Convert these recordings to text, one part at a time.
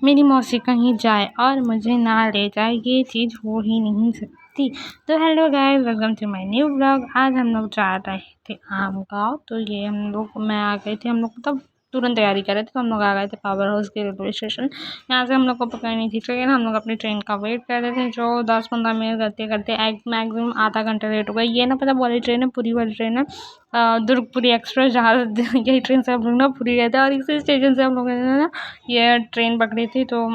मेरी मौसी कहीं जाए और मुझे ना ले जाए, ये चीज़ हो ही नहीं सकती। तो hello guys, welcome to my new vlog. आज हम लोग जा रहे थे आम गाँव। तो ये मैं आ गई थी, हम लोग मतलब तुरंत तैयारी कर रहे थे, तो हम लोग आ गए थे पावर हाउस के रेलवे स्टेशन। यहाँ से हम लोग को पकड़नी थी ट्रेन। हम लोग अपनी ट्रेन का वेट कर रहे थे, जो 10-15 मिनट करते करते मैक्सिमम आधा घंटा लेट हो गया। ये ना पता वाली ट्रेन है, पूरी वाली ट्रेन है, दुर्गपुरी एक्सप्रेस, जहाँ यही ट्रेन से हम लोग ना पूरी गए थे और इसी स्टेशन से हम लोगों ने ना ये ट्रेन पकड़ी थी। तो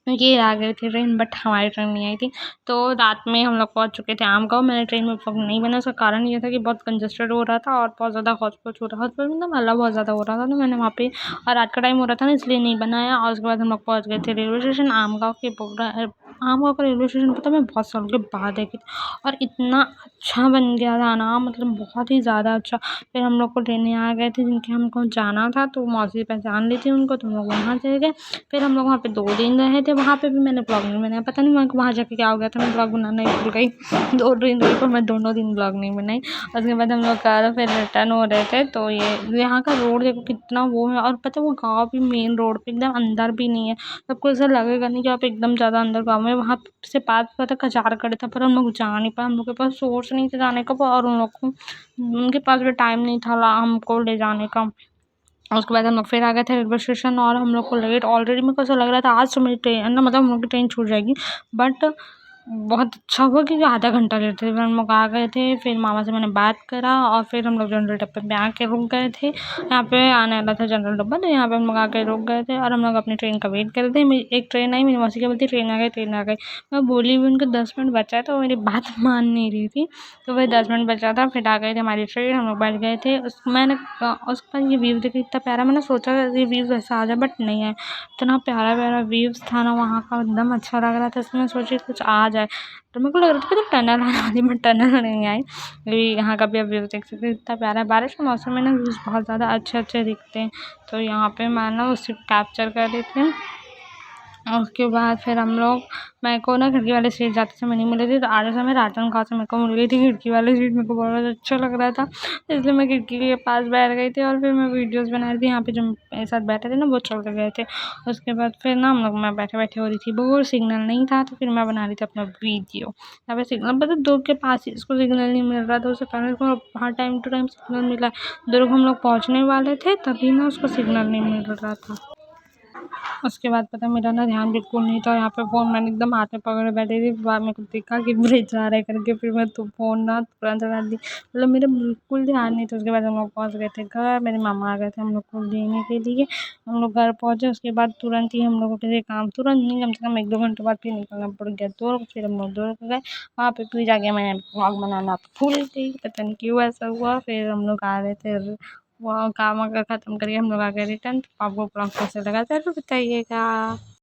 ये आ गई थी ट्रेन, बट हमारी ट्रेन नहीं आई थी। तो रात में हम लोग पहुँच चुके थे आम गाँव। मैंने ट्रेन में व्लॉग नहीं बना, उसका कारण ये था कि बहुत कंजस्टेड हो रहा था और बहुत ज़्यादा हौच-पौच हो रहा था। हौच-पौच मतलब हल्ला बहुत ज़्यादा हो रहा था, तो मैंने वहाँ पे और रात का टाइम हो रहा था ना, इसलिए नहीं बनाया। और उसके बाद हम लोग पहुँच गए थे रेलवे स्टेशन आम गाँव के आम गाँव का रेलवे स्टेशन पता मैं बहुत सालों के बाद देखी थी और इतना अच्छा बन गया था ना, मतलब बहुत ही ज़्यादा अच्छा। फिर हम लोग को लेने आ गए थे जिनके हमको जाना था, तो मौसी पहचान ली थी उनको, तो हम लोग वहाँ चले गए। फिर हम लोग वहाँ पे 2 दिन रहे थे। वहाँ पे भी मैंने व्लॉग नहीं बनाया, पता नहीं वहाँ जाके क्या हो गया था, मैं व्लॉग बनाना ही भूल गई। 2 दिन रही पर मैं दोनों दिन व्लॉग नहीं बनाई। उसके बाद हम लोग फिर रिटर्न हो रहे थे। तो ये यहाँ का रोड देखो कितना वो है, और पता है वो गाँव भी मेन रोड पे एकदम अंदर भी नहीं है। सबको ऐसा लगेगा नहीं कि आप एकदम ज़्यादा अंदर गाँव में। वहाँ से पास पता कचार खड़े था, पर हम लोग जा नहीं पाए। हम लोग के पास सोर्स नहीं था जाने का, और उन लोग को उनके पास भी टाइम नहीं था हमको ले जाने का। और उसके बाद हम लोग फिर आ गए थे रेलवे स्टेशन, और हम लोग को लेट ऑलरेडी मेरे को ऐसा लग रहा था आज तो मेरी ट्रेन ना, मतलब हम लोग की ट्रेन छूट जाएगी। बट बहुत अच्छा हुआ क्योंकि आधा घंटा लेट थे। फिर हम लोग आ गए थे, फिर मामा से मैंने बात करा और फिर हम लोग जनरल डब्बे में आके रुक गए थे। यहाँ पे आने वाला था जनरल डब्बा, तो यहाँ पे हम लोग आके रुक गए थे और हम लोग अपनी ट्रेन का वेट कर रहे थे। मेरी एक ट्रेन आई, मेरी मौसी क्या बोलती ट्रेन आ गई, ट्रेन आ गई। मैं बोली भी उनको 10 मिनट बचा है, तो मेरी बात मान नहीं रही थी। तो वही 10 मिनट बचा था, फिर आ गई थी हमारी ट्रेन, हम लोग बैठ गए थे। मैंने उसके बाद ये व्यू देखा इतना प्यारा, मैंने सोचा ये व्यू ऐसा आ जाए, बट नहीं आया। इतना प्यारा प्यारा व्यूज़ था ना वहाँ का, एकदम अच्छा लग रहा था। इसलिए मैं सोची कुछ आ जाए, तो मेरे को लग रहा था कि तो टनल आने वाली, बट टनल नहीं आई। अभी यहाँ का भी आप व्यू देख सकते हैं, इतना प्यारा है। बारिश के मौसम में ना व्यूज़ बहुत ज़्यादा अच्छे अच्छे दिखते हैं। तो यहाँ पे मैं ना उसे कैप्चर कर रही थी। और उसके बाद फिर हम लोग, मेरे को ना खिड़की वाली सीट जाते समय नहीं मिली थी, तो आधे समय राजनांदगांव से मेरे को मिल गई थी खिड़की वाली सीट। मेरे को बहुत अच्छा लग रहा था, इसलिए मैं खिड़की के पास बैठ गई थी और फिर मैं वीडियोज़ बना रही थी। यहाँ पे जो मेरे साथ बैठे थे ना वो चल गए थे। उसके बाद फिर ना हम लोग, मैं बैठे बैठे हो रही थी बोर, सिग्नल नहीं था, तो फिर मैं बना रही थी अपना वीडियो। यहाँ पे सिग्नल मतलब दुर्ग के पास ही इसको सिग्नल नहीं मिल रहा था, उससे पहले उसको हर टाइम टू टाइम सिग्नल मिला। दुर्ग हम लोग पहुँचने वाले थे तभी ना उसको सिग्नल नहीं मिल रहा था। उसके बाद पता मेरा ना ध्यान बिल्कुल नहीं था, यहाँ पे फ़ोन मैंने एकदम हाथ में पकड़े बैठी थी। बाद मेरे को देखा कि ब्रिज जा रहा है करके, फिर मैं तो फ़ोन ना तुरंत रख दी, मतलब मेरा बिल्कुल ध्यान नहीं था। उसके बाद हम लोग पहुँच गए थे घर, मेरे मामा आ गए थे हम लोग को लेने के लिए। हम लोग घर पहुँचे, उसके बाद तुरंत ही हम लोगों के लिए काम, तुरंत नहीं कम से कम 1-2 घंटे बाद फिर निकलना पड़ गया दुर्ग। फिर हम लोग दुर्ग गए, वहाँ पे फिर जाके मैं व्लॉग बनाना भूल गई, पता नहीं क्यों ऐसा हुआ। फिर हम लोग आ रहे थे, वो काम अगर ख़त्म करके हम लोग आ गए रिटर्न। तो आपको ब्लॉग कैसे लगा ज़रूर बताइएगा।